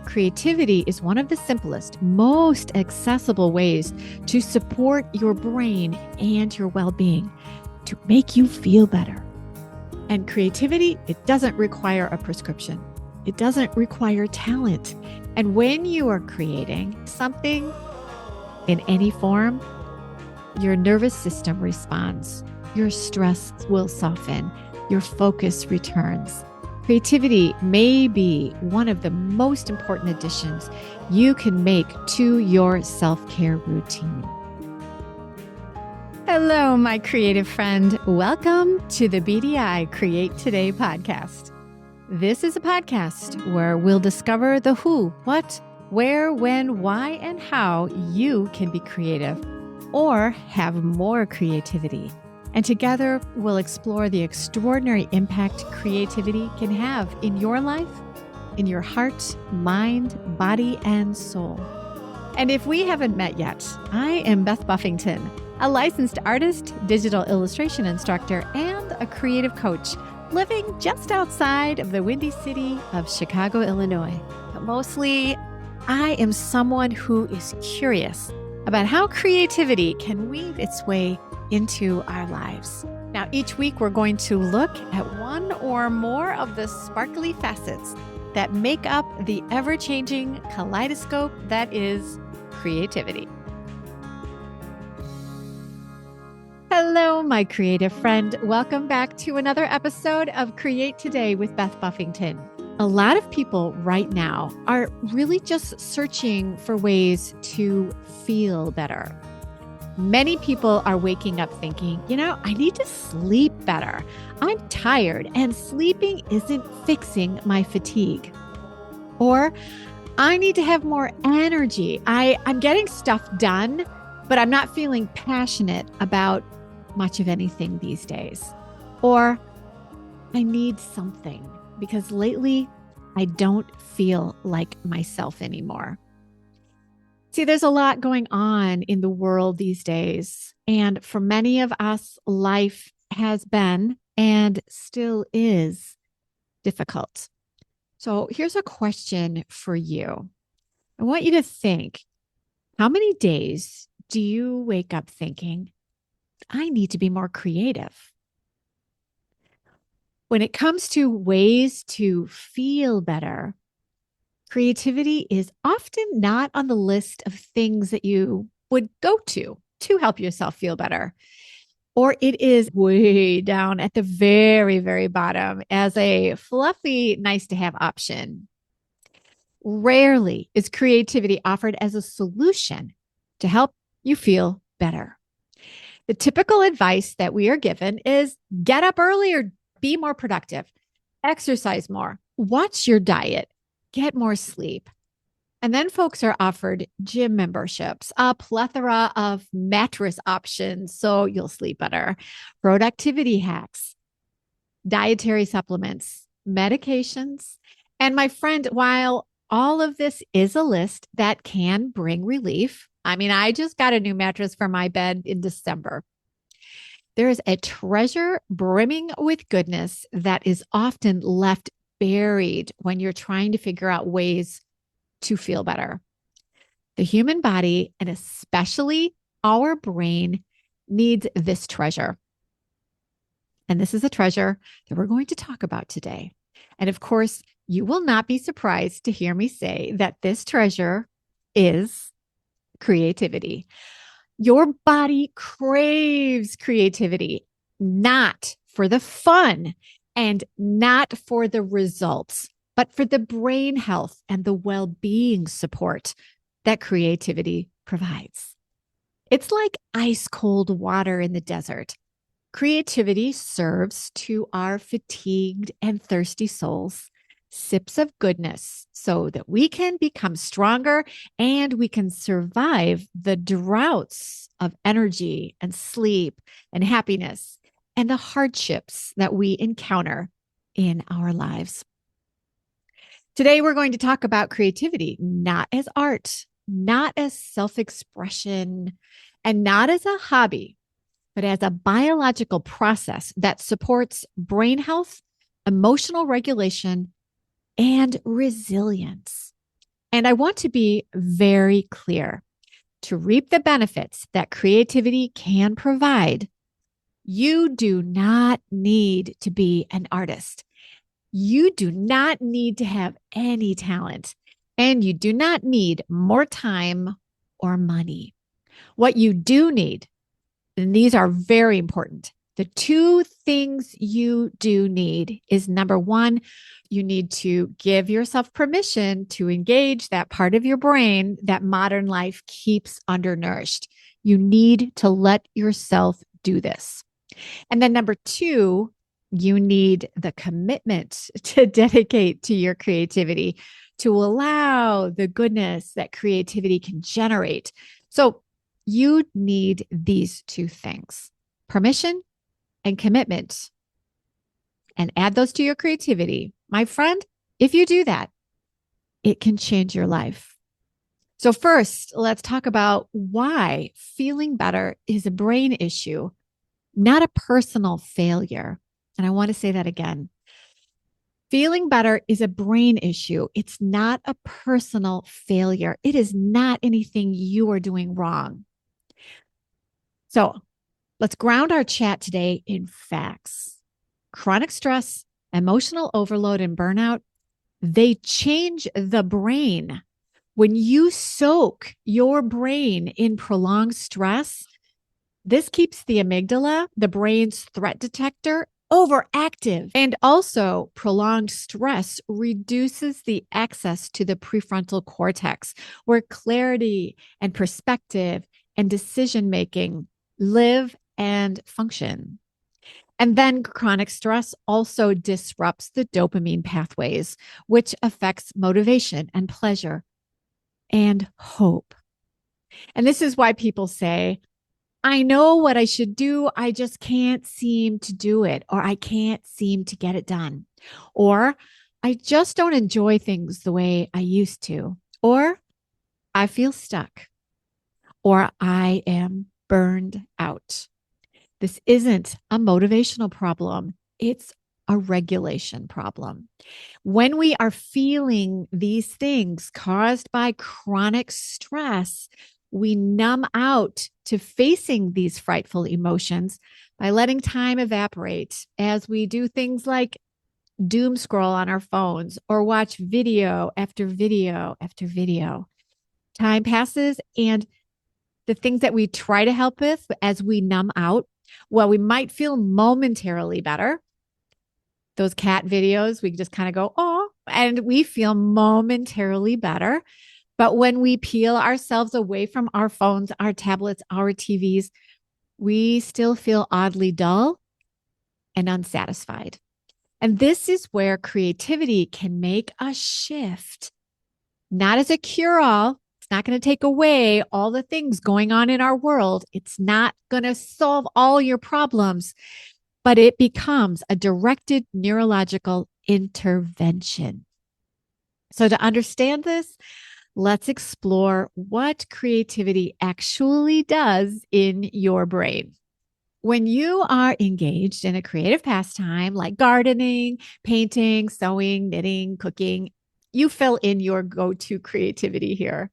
Creativity is one of the simplest, most accessible ways to support your brain and your well-being, to make you feel better. And creativity, it doesn't require a prescription. It doesn't require talent. And when you are creating something in any form, your nervous system responds. Your stress will soften. Your focus returns. Creativity may be one of the most important additions you can make to your self-care routine. Hello, my creative friend. Welcome to the BDI Create.today podcast. This is a podcast where we'll discover the who, what, where, when, why, and how you can be creative or have more creativity. And together, we'll explore the extraordinary impact creativity can have in your life, in your heart, mind, body, and soul. And if we haven't met yet, I am Beth Buffington, a licensed artist, digital illustration instructor, and a creative coach living just outside of the windy city of Chicago, Illinois. But mostly, I am someone who is curious about how creativity can weave its way into our lives. Now, each week we're going to look at one or more of the sparkly facets that make up the ever-changing kaleidoscope that is creativity. Hello, my creative friend. Welcome back to another episode of Create Today with Beth Buffington. A lot of people right now are really just searching for ways to feel better. Many people are waking up thinking, I need to sleep better. I'm tired and sleeping isn't fixing my fatigue. Or I need to have more energy. I'm getting stuff done, but I'm not feeling passionate about much of anything these days. Or I need something because lately I don't feel like myself anymore. See, there's a lot going on in the world these days. And for many of us, life has been and still is difficult. So here's a question for you. I want you to think, how many days do you wake up thinking, I need to be more creative? When it comes to ways to feel better, creativity is often not on the list of things that you would go to help yourself feel better. Or it is way down at the very, very bottom as a fluffy, nice to have option. Rarely is creativity offered as a solution to help you feel better. The typical advice that we are given is get up earlier, be more productive, exercise more, watch your diet, get more sleep. And then folks are offered gym memberships, a plethora of mattress options so you'll sleep better, productivity hacks, dietary supplements, medications. And my friend, while all of this is a list that can bring relief, I just got a new mattress for my bed in December. There is a treasure brimming with goodness that is often left buried when you're trying to figure out ways to feel better. The human body, and especially our brain, needs this treasure. And this is a treasure that we're going to talk about today. And of course, you will not be surprised to hear me say that this treasure is creativity. Your body craves creativity, not for the fun and not for the results, but for the brain health and the well-being support that creativity provides. It's like ice cold water in the desert. Creativity serves to our fatigued and thirsty souls sips of goodness so that we can become stronger and we can survive the droughts of energy and sleep and happiness and the hardships that we encounter in our lives. Today, we're going to talk about creativity, not as art, not as self-expression, and not as a hobby, but as a biological process that supports brain health, emotional regulation, and resilience. And I want to be very clear. To reap the benefits that creativity can provide, you do not need to be an artist. You do not need to have any talent, and you do not need more time or money. What you do need, and these are very important, the two things you do need is number one, you need to give yourself permission to engage that part of your brain that modern life keeps undernourished. You need to let yourself do this. And then number two, you need the commitment to dedicate to your creativity, to allow the goodness that creativity can generate. So you need these two things: permission and commitment. And add those to your creativity. My friend, if you do that, it can change your life. So, first, let's talk about why feeling better is a brain issue, not a personal failure. And I want to say that again. Feeling better is a brain issue. It's not a personal failure. It is not anything you are doing wrong. So, let's ground our chat today in facts. Chronic stress, emotional overload, and burnout, they change the brain. When you soak your brain in prolonged stress, this keeps the amygdala, the brain's threat detector, overactive. And also, prolonged stress reduces the access to the prefrontal cortex, where clarity and perspective and decision making live and function. And then chronic stress also disrupts the dopamine pathways, which affects motivation and pleasure and hope. And this is why people say, I know what I should do. I just can't seem to do it, or I can't seem to get it done, or I just don't enjoy things the way I used to, or I feel stuck, or I am burned out. This isn't a motivational problem. It's a regulation problem. When we are feeling these things caused by chronic stress, we numb out to facing these frightful emotions by letting time evaporate as we do things like doom scroll on our phones or watch video after video after video. Time passes, and the things that we try to help with as we numb out, well, we might feel momentarily better. Those cat videos, we just kind of go, oh, and we feel momentarily better. But when we peel ourselves away from our phones, our tablets, our TVs, we still feel oddly dull and unsatisfied. And this is where creativity can make a shift, not as a cure-all. It's not going to take away all the things going on in our world. It's not going to solve all your problems, but it becomes a directed neurological intervention. So to understand this, let's explore what creativity actually does in your brain. When you are engaged in a creative pastime like gardening, painting, sewing, knitting, cooking, you fill in your go-to creativity here.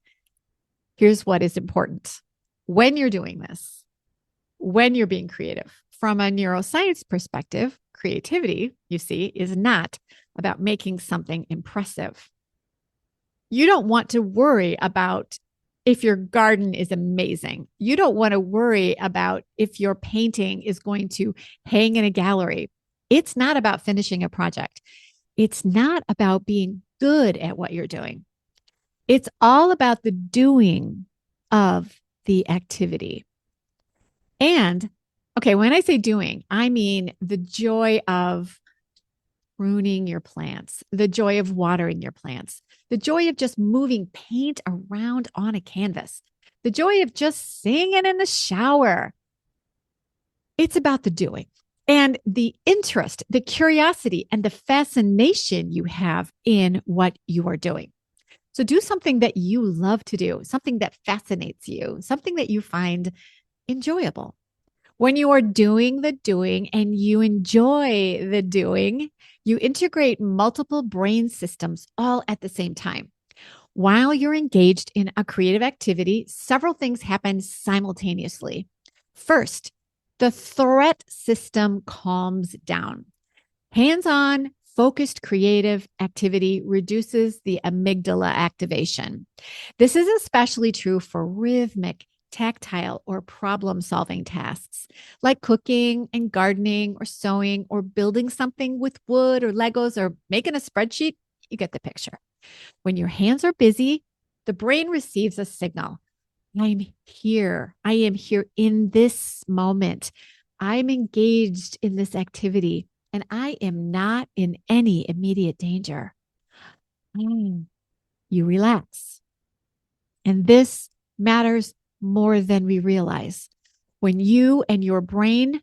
Here's what is important. When you're doing this, when you're being creative, from a neuroscience perspective, creativity, you see, is not about making something impressive. You don't want to worry about if your garden is amazing. You don't want to worry about if your painting is going to hang in a gallery. It's not about finishing a project. It's not about being good at what you're doing. It's all about the doing of the activity. And, okay, when I say doing, I mean the joy of pruning your plants, the joy of watering your plants, the joy of just moving paint around on a canvas, the joy of just singing in the shower. It's about the doing and the interest, the curiosity, and the fascination you have in what you are doing. So do something that you love to do, something that fascinates you, something that you find enjoyable. When you are doing the doing and you enjoy the doing, You integrate multiple brain systems all at the same time. While you're engaged in a creative activity, several things happen simultaneously. First, the threat system calms down. Hands-on, focused creative activity reduces the amygdala activation. This is especially true for rhythmic, tactile, or problem solving tasks like cooking and gardening or sewing or building something with wood or Legos or making a spreadsheet. You get the picture. When your hands are busy, the brain receives a signal. I'm here. I am here in this moment. I'm engaged in this activity and I am not in any immediate danger. You relax. And this matters more than we realize. When you and your brain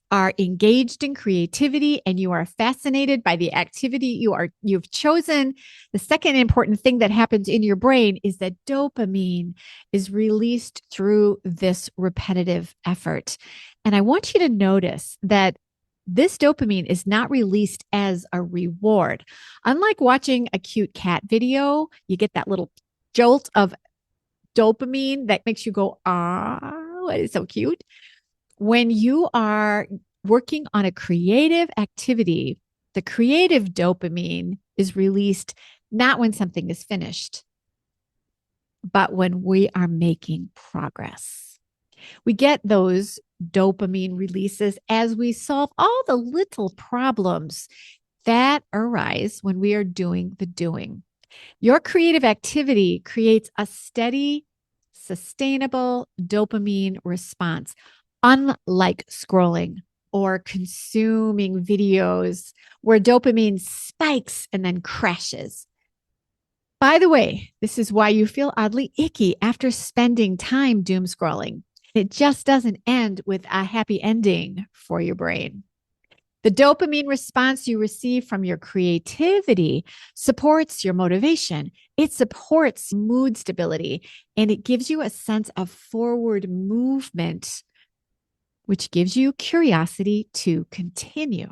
are engaged in creativity and you are fascinated by the activity you've chosen, the second important thing that happens in your brain is that dopamine is released through this repetitive effort. And I want you to notice that this dopamine is not released as a reward. Unlike watching a cute cat video, you get that little jolt of dopamine that makes you go, ah, it is so cute. When you are working on a creative activity, the creative dopamine is released not when something is finished, but when we are making progress. We get those dopamine releases as we solve all the little problems that arise when we are doing the doing. Your creative activity creates a steady, sustainable dopamine response, unlike scrolling or consuming videos where dopamine spikes and then crashes. By the way, this is why you feel oddly icky after spending time doom scrolling. It just doesn't end with a happy ending for your brain. The dopamine response you receive from your creativity supports your motivation. It supports mood stability, and it gives you a sense of forward movement, which gives you curiosity to continue.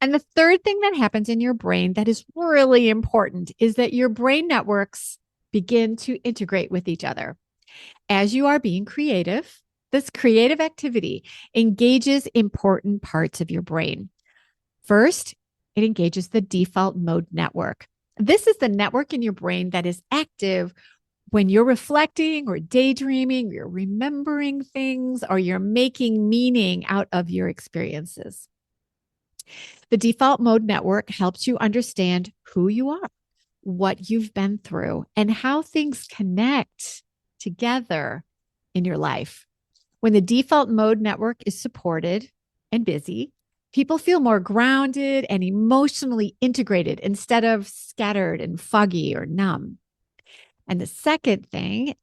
And the third thing that happens in your brain that is really important is that your brain networks begin to integrate with each other. As you are being creative, this creative activity engages important parts of your brain. First, it engages the default mode network. This is the network in your brain that is active when you're reflecting or daydreaming, you're remembering things, or you're making meaning out of your experiences. The default mode network helps you understand who you are, what you've been through, and how things connect together in your life. When the default mode network is supported and busy, people feel more grounded and emotionally integrated instead of scattered and foggy or numb. And the second thing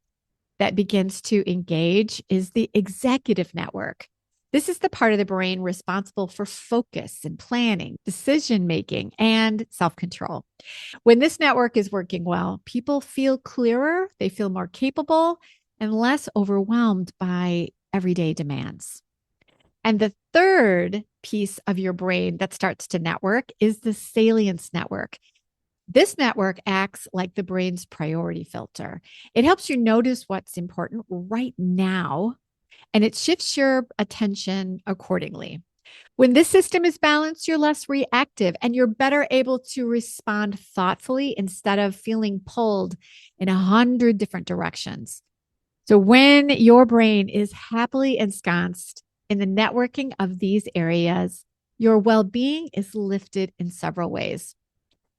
that begins to engage is the executive network. This is the part of the brain responsible for focus and planning, decision making, and self control. When this network is working well, people feel clearer, they feel more capable, and less overwhelmed by everyday demands. And the third piece of your brain that starts to network is the salience network. This network acts like the brain's priority filter. It helps you notice what's important right now, and it shifts your attention accordingly. When this system is balanced, you're less reactive and you're better able to respond thoughtfully instead of feeling pulled in 100 different directions. So when your brain is happily ensconced in the networking of these areas, your well-being is lifted in several ways.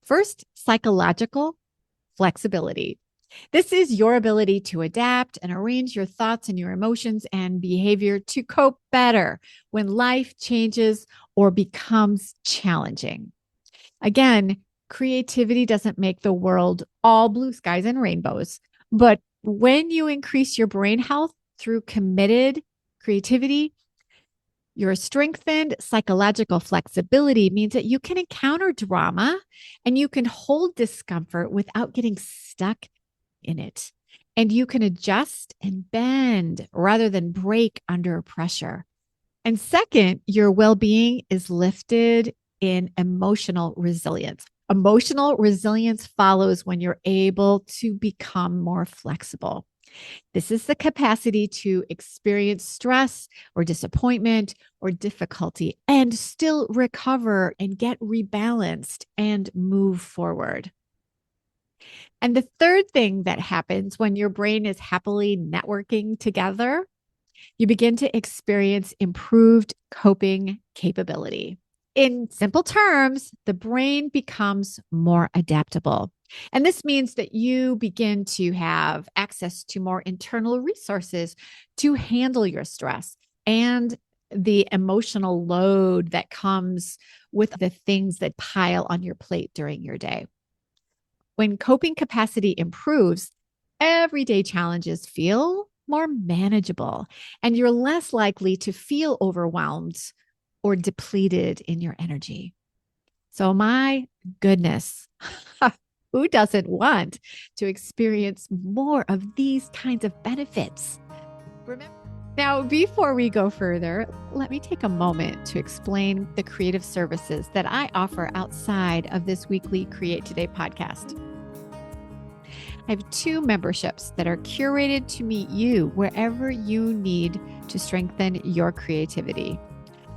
First, psychological flexibility. This is your ability to adapt and arrange your thoughts and your emotions and behavior to cope better when life changes or becomes challenging. Again, creativity doesn't make the world all blue skies and rainbows, but when you increase your brain health through committed creativity, your strengthened psychological flexibility means that you can encounter drama and you can hold discomfort without getting stuck in it. And you can adjust and bend rather than break under pressure. And second, your well-being is lifted in emotional resilience. Emotional resilience follows when you're able to become more flexible. This is the capacity to experience stress or disappointment or difficulty and still recover and get rebalanced and move forward. And the third thing that happens when your brain is happily networking together, you begin to experience improved coping capability. In simple terms, the brain becomes more adaptable. And this means that you begin to have access to more internal resources to handle your stress and the emotional load that comes with the things that pile on your plate during your day. When coping capacity improves, everyday challenges feel more manageable and you're less likely to feel overwhelmed or depleted in your energy. So, my goodness, who doesn't want to experience more of these kinds of benefits? Remember, now, before we go further, let me take a moment to explain the creative services that I offer outside of this weekly Create Today podcast. I have 2 memberships that are curated to meet you wherever you need to strengthen your creativity.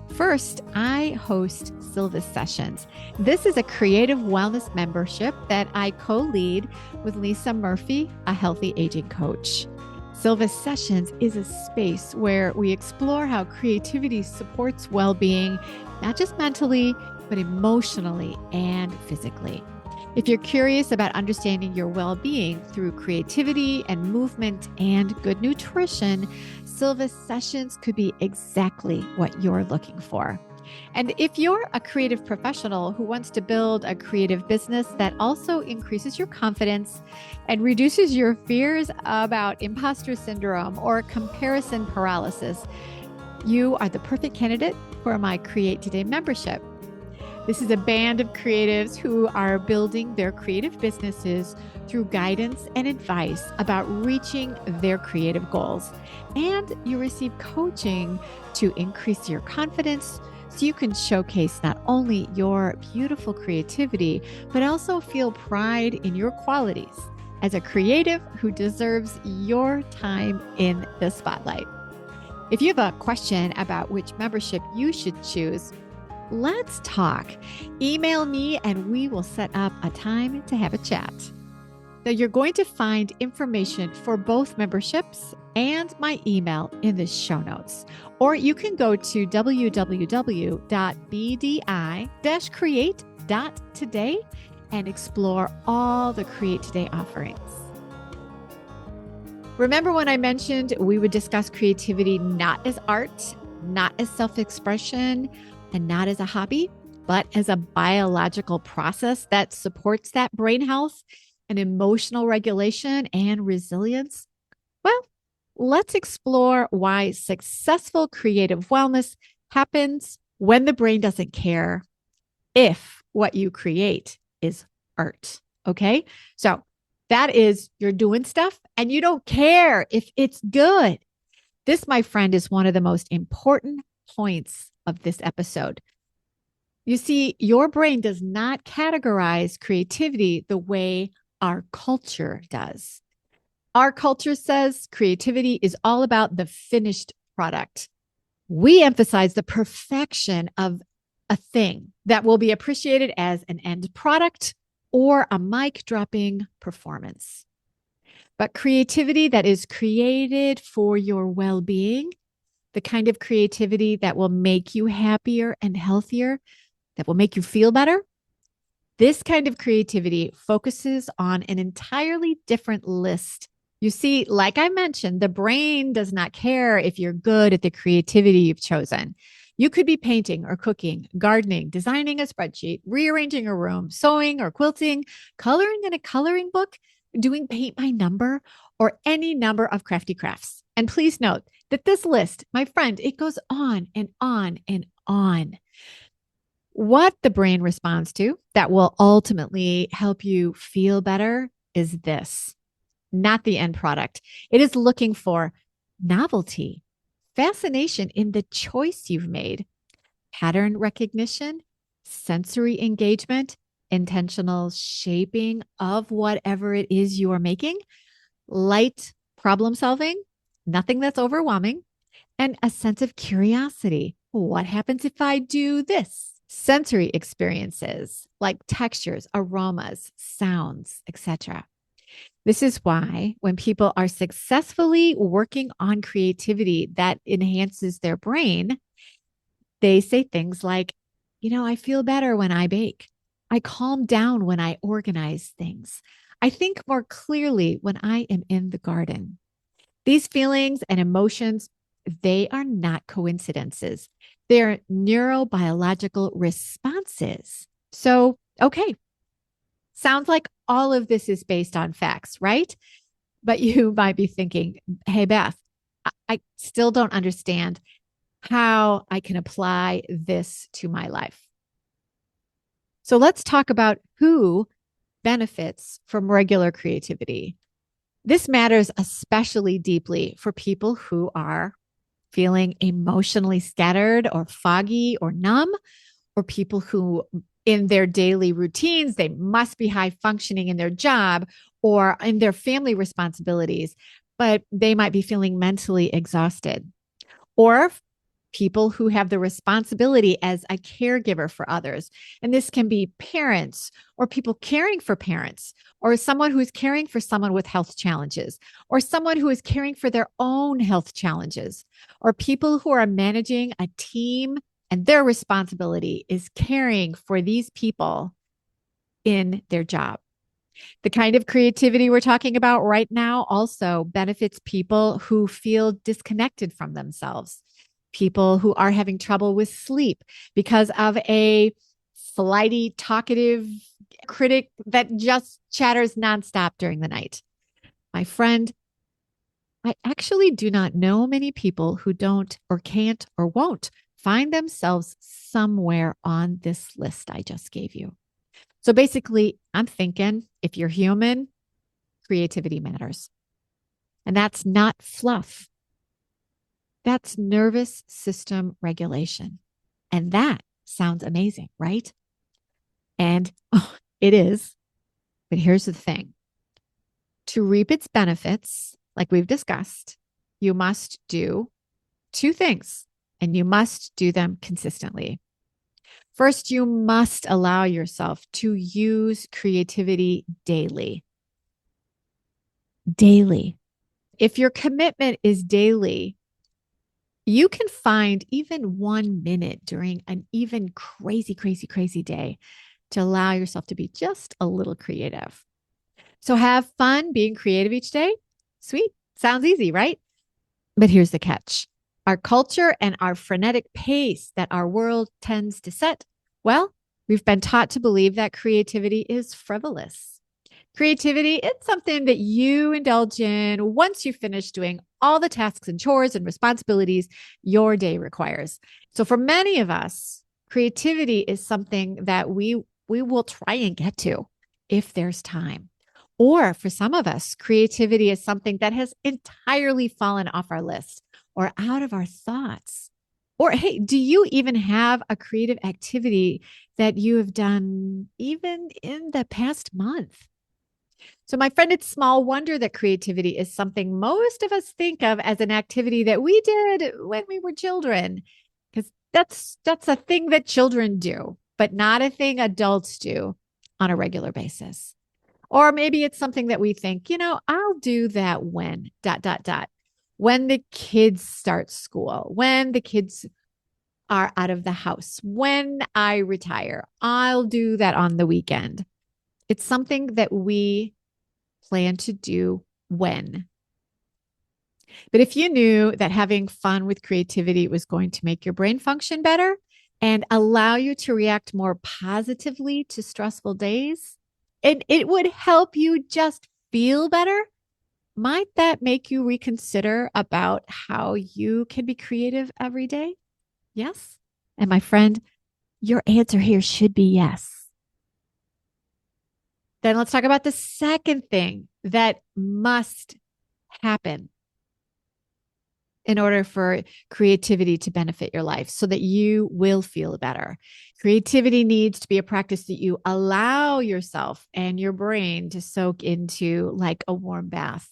First, I host Silva's Sessions. This is a creative wellness membership that I co-lead with Lisa Murphy, a healthy aging coach. Silva's Sessions is a space where we explore how creativity supports well-being, not just mentally, but emotionally and physically. If you're curious about understanding your well-being through creativity and movement and good nutrition, Silva's Sessions could be exactly what you're looking for. And if you're a creative professional who wants to build a creative business that also increases your confidence and reduces your fears about imposter syndrome or comparison paralysis, you are the perfect candidate for my Create Today membership. This is a band of creatives who are building their creative businesses through guidance and advice about reaching their creative goals. And you receive coaching to increase your confidence so you can showcase not only your beautiful creativity, but also feel pride in your qualities as a creative who deserves your time in the spotlight. If you have a question about which membership you should choose, let's talk. Email me and we will set up a time to have a chat. So you're going to find information for both memberships and my email in the show notes. Or you can go to www.bdi-create.today and explore all the Create Today offerings. Remember when I mentioned we would discuss creativity not as art, not as self-expression, and not as a hobby, but as a biological process that supports that brain health and emotional regulation and resilience? Well, let's explore why successful creative wellness happens when the brain doesn't care if what you create is art. Okay. So that is, you're doing stuff and you don't care if it's good. This, my friend, is one of the most important points of this episode. You see, your brain does not categorize creativity the way our culture does. Our culture says creativity is all about the finished product. We emphasize the perfection of a thing that will be appreciated as an end product or a mic dropping performance. But creativity that is created for your well-being, the kind of creativity that will make you happier and healthier, that will make you feel better, this kind of creativity focuses on an entirely different list. You see, like I mentioned, the brain does not care if you're good at the creativity you've chosen. You could be painting or cooking, gardening, designing a spreadsheet, rearranging a room, sewing or quilting, coloring in a coloring book, doing paint by number, or any number of crafty crafts. And please note that this list, my friend, it goes on and on and on. What the brain responds to that will ultimately help you feel better is this, not the end product. It is looking for novelty, fascination in the choice you've made, pattern recognition, sensory engagement, intentional shaping of whatever it is you are making, light problem solving, nothing that's overwhelming, and a sense of curiosity. What happens if I do this? Sensory experiences like textures, aromas, sounds, etc. This is why when people are successfully working on creativity that enhances their brain, they say things like, I feel better when I bake. I calm down when I organize things. I think more clearly when I am in the garden. These feelings and emotions, they are not coincidences. They're neurobiological responses. So, okay, sounds like all of this is based on facts, right? But you might be thinking, hey, Beth, I still don't understand how I can apply this to my life. So let's talk about who benefits from regular creativity. This matters especially deeply for people who are feeling emotionally scattered or foggy or numb, or people who in their daily routines, they must be high functioning in their job or in their family responsibilities, but they might be feeling mentally exhausted. Or people who have the responsibility as a caregiver for others. And this can be parents or people caring for parents, or someone who is caring for someone with health challenges, or someone who is caring for their own health challenges, or people who are managing a team and their responsibility is caring for these people in their job. The kind of creativity we're talking about right now also benefits people who feel disconnected from themselves, people who are having trouble with sleep because of a flighty, talkative critic that just chatters nonstop during the night. My friend, I actually do not know many people who don't or can't or won't find themselves somewhere on this list I just gave you. So basically, I'm thinking if you're human, creativity matters. And that's not fluff. That's nervous system regulation. And that sounds amazing, right? And it is. But here's the thing, to reap its benefits, like we've discussed, you must do two things, and you must do them consistently. First, you must allow yourself to use creativity daily. Daily. If your commitment is daily, you can find even 1 minute during an even crazy, crazy, crazy day to allow yourself to be just a little creative. So have fun being creative each day. Sweet. Sounds easy, right? But here's the catch. Our culture and our frenetic pace that our world tends to set, well, we've been taught to believe that creativity is frivolous. Creativity, it's something that you indulge in once you finish doing all the tasks and chores and responsibilities your day requires. So for many of us, creativity is something that we will try and get to if there's time. Or for some of us, creativity is something that has entirely fallen off our list or out of our thoughts. Or, hey, do you even have a creative activity that you have done even in the past month? So, my friend, it's small wonder that creativity is something most of us think of as an activity that we did when we were children, because that's a thing that children do, but not a thing adults do on a regular basis. Or maybe it's something that we think, I'll do that when dot dot dot. When the kids start school, when the kids are out of the house, when I retire, I'll do that on the weekend. It's something that we plan to do when. But if you knew that having fun with creativity was going to make your brain function better and allow you to react more positively to stressful days, and it would help you just feel better, might that make you reconsider about how you can be creative every day? Yes. And my friend, your answer here should be yes. Then let's talk about the second thing that must happen. in order for creativity to benefit your life so that you will feel better. Creativity needs to be a practice that you allow yourself and your brain to soak into like a warm bath.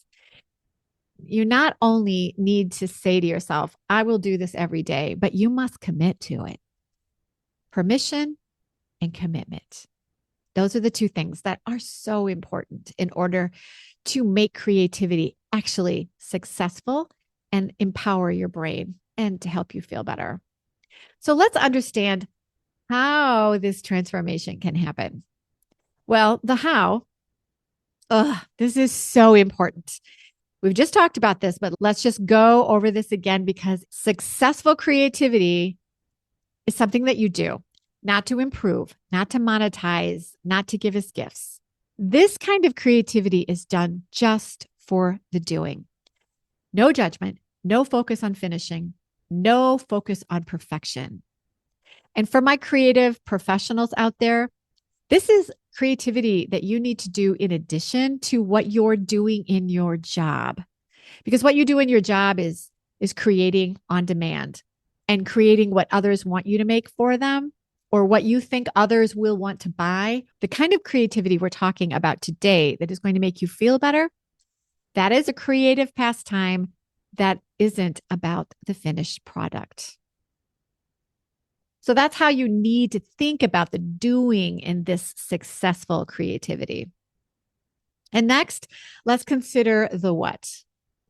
You not only need to say to yourself, I will do this every day, but you must commit to it. Permission and commitment. Those are the two things that are so important in order to make creativity actually successful and empower your brain and to help you feel better. So let's understand how this transformation can happen. Well, the how, this is so important. We've just talked about this, but let's just go over this again because successful creativity is something that you do, not to improve, not to monetize, not to give us gifts. This kind of creativity is done just for the doing. No judgment, no focus on finishing, no focus on perfection. And for my creative professionals out there, this is creativity that you need to do in addition to what you're doing in your job. Because what you do in your job is creating on demand and creating what others want you to make for them or what you think others will want to buy. The kind of creativity we're talking about today that is going to make you feel better, that is a creative pastime that isn't about the finished product. So that's how you need to think about the doing in this successful creativity. And next, let's consider the what.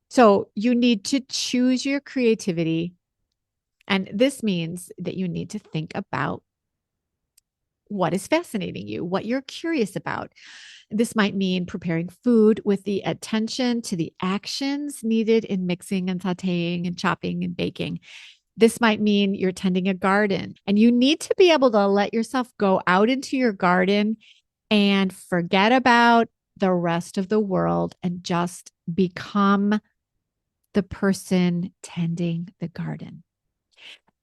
So you need to choose your creativity. And this means that you need to think about what is fascinating you, what you're curious about. This might mean preparing food with the attention to the actions needed in mixing and sauteing and chopping and baking. This might mean you're tending a garden and you need to be able to let yourself go out into your garden and forget about the rest of the world and just become the person tending the garden.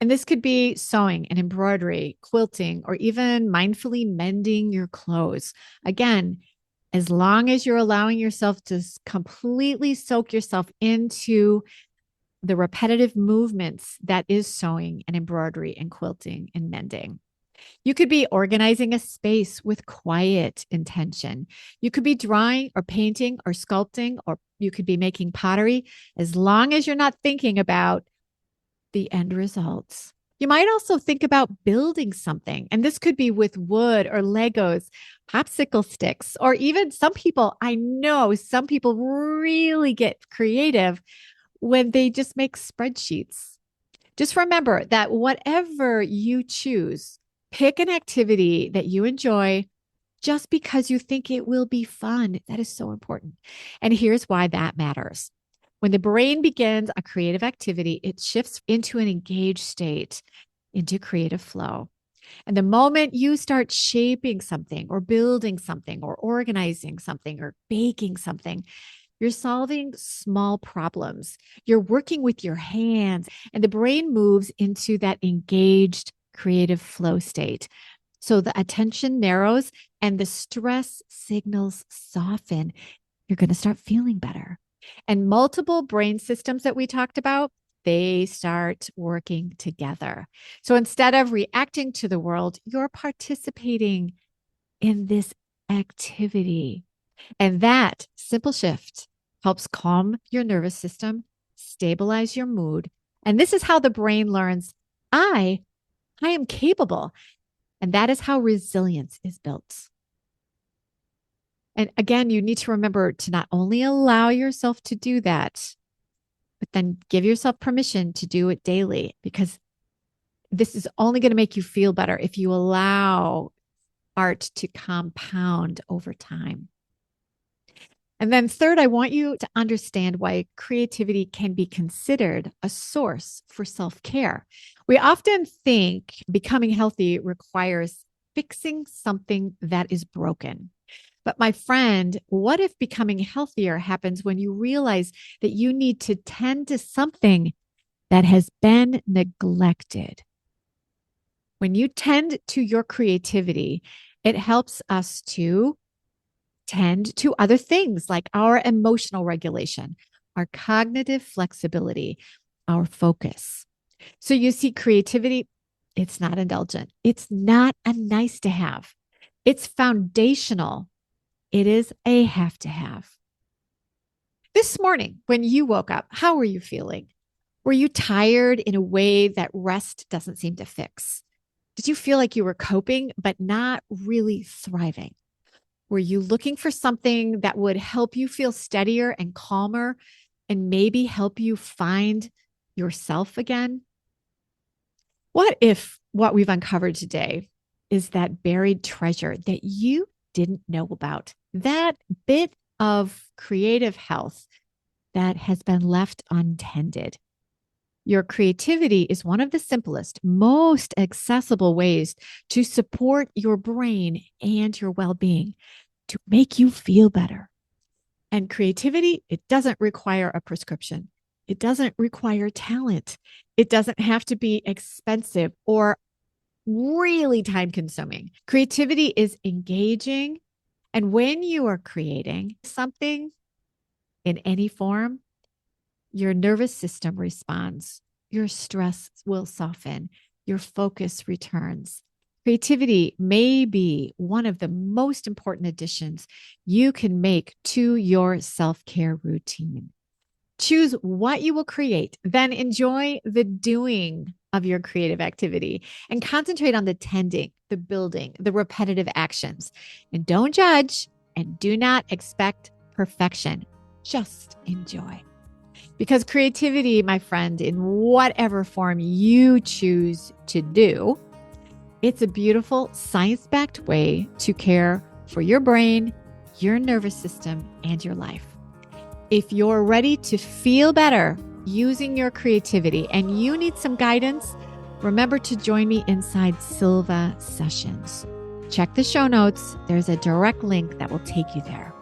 And this could be sewing and embroidery, quilting, or even mindfully mending your clothes. Again, as long as you're allowing yourself to completely soak yourself into the repetitive movements that is sewing and embroidery and quilting and mending. You could be organizing a space with quiet intention. You could be drawing or painting or sculpting, or you could be making pottery, as long as you're not thinking about the end results. You might also think about building something, and this could be with wood or Legos, popsicle sticks, or even some people, I know some people really get creative when they just make spreadsheets. Just remember that whatever you choose, pick an activity that you enjoy just because you think it will be fun. That is so important. And here's why that matters. When the brain begins a creative activity, it shifts into an engaged state, into creative flow. And the moment you start shaping something or building something or organizing something or baking something, you're solving small problems. You're working with your hands, and the brain moves into that engaged creative flow state. So the attention narrows and the stress signals soften. You're going to start feeling better. And multiple brain systems that we talked about, they start working together. So instead of reacting to the world, you're participating in this activity. And that simple shift helps calm your nervous system, stabilize your mood. And this is how the brain learns, I am capable. And that is how resilience is built. And again, you need to remember to not only allow yourself to do that, but then give yourself permission to do it daily, because this is only going to make you feel better if you allow art to compound over time. And then third, I want you to understand why creativity can be considered a source for self-care. We often think becoming healthy requires fixing something that is broken. But my friend, what if becoming healthier happens when you realize that you need to tend to something that has been neglected? When you tend to your creativity, it helps us to tend to other things like our emotional regulation, our cognitive flexibility, our focus. So you see, creativity, it's not indulgent. It's not a nice to have. It's foundational. It is a have to have. This morning, when you woke up, how were you feeling? Were you tired in a way that rest doesn't seem to fix? Did you feel like you were coping, but not really thriving? Were you looking for something that would help you feel steadier and calmer and maybe help you find yourself again? What if what we've uncovered today is that buried treasure that you didn't know about? That bit of creative health that has been left untended. Your creativity is one of the simplest, most accessible ways to support your brain and your well-being, to make you feel better. And creativity, it doesn't require a prescription. It doesn't require talent. It doesn't have to be expensive or really time consuming. Creativity is engaging. And when you are creating something in any form, your nervous system responds. Your stress will soften. Your focus returns. Creativity may be one of the most important additions you can make to your self-care routine. Choose what you will create, then enjoy the doing of your creative activity and concentrate on the tending, the building, the repetitive actions. And don't judge and do not expect perfection. Just enjoy. Because creativity, my friend, in whatever form you choose to do, it's a beautiful science-backed way to care for your brain, your nervous system, and your life. If you're ready to feel better using your creativity and you need some guidance, remember to join me inside Silva Sessions. Check the show notes. There's a direct link that will take you there.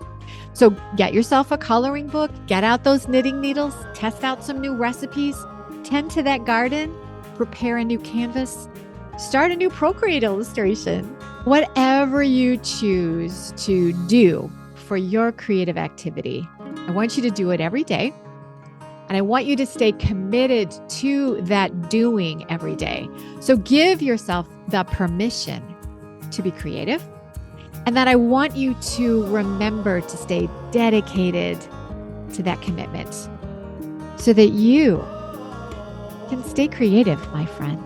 So get yourself a coloring book, get out those knitting needles, test out some new recipes, tend to that garden, prepare a new canvas, start a new Procreate illustration. Whatever you choose to do for your creative activity, I want you to do it every day. And I want you to stay committed to that doing every day. So give yourself the permission to be creative. And that I want you to remember to stay dedicated to that commitment so that you can stay creative, my friend.